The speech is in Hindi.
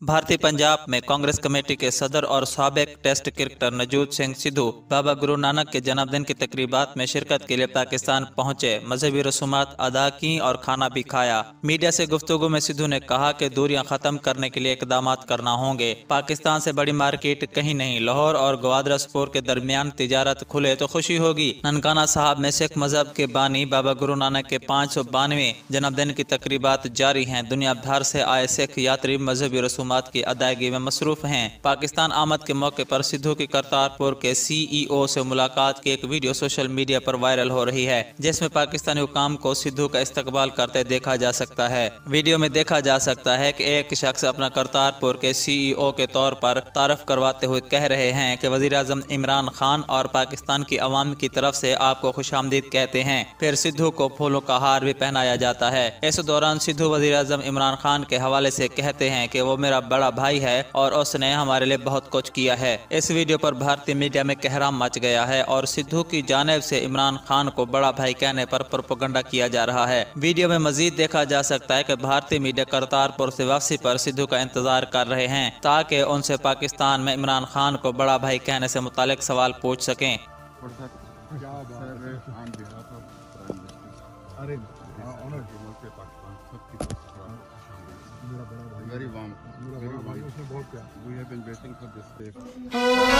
भारतीय पंजाब में कांग्रेस कमेटी के सदर और साबिक टेस्ट क्रिकेटर नवजोत सिंह सिद्धू बाबा गुरु नानक के जन्मदिन की तकरीबात में शिरकत के लिए पाकिस्तान पहुंचे। मजहबी रसूमात अदा की और खाना भी खाया। मीडिया से गुफ्तगू में सिद्धू ने कहा कि दूरियां खत्म करने के लिए इकदाम करना होंगे। पाकिस्तान से बड़ी मार्केट कहीं नहीं। लाहौर और ग्वादरसपुर के दरमियान तिजारत खुले तो खुशी होगी। ननकाना साहब में सिख मजहब के बानी बाबा गुरु नानक के 592वें जन्मदिन की तकरीबात जारी हैं। दुनिया भर से आए सिख यात्री मजहबी रसूमात की अदायगी में मसरूफ हैं। पाकिस्तान आमद के मौके पर सिद्धू की करतारपुर के CEO से मुलाकात की एक वीडियो सोशल मीडिया पर वायरल हो रही है, जिसमें पाकिस्तानी हुकाम को सिद्धू का इस्तकबाल करते देखा जा सकता है। वीडियो में देखा जा सकता है कि एक शख्स अपना करतारपुर के CEO के तौर पर तारफ करवाते हुए कह रहे हैं कि वज़ीर-ए-आज़म इमरान खान और पाकिस्तान की अवाम की तरफ से आपको खुशामदीद कहते हैं। फिर सिद्धू को फूलों का हार भी पहनाया जाता है। इस दौरान सिद्धू वज़ीर-ए-आज़म इमरान खान के हवाले से कहते हैं कि वो मेरा बड़ा भाई है और उसने हमारे लिए बहुत कुछ किया है। इस वीडियो पर भारतीय मीडिया में कहराम मच गया है और सिद्धू की जानिब से इमरान खान को बड़ा भाई कहने पर प्रोपेगेंडा किया जा रहा है। वीडियो में मजीद देखा जा सकता है कि भारतीय मीडिया करतारपुर से वापसी पर सिद्धू का इंतजार कर रहे हैं ताकि उनसे पाकिस्तान में इमरान खान को बड़ा भाई कहने से मुतालिक सवाल पूछ सकें। Very warm. Very warm. We have been waiting for this day.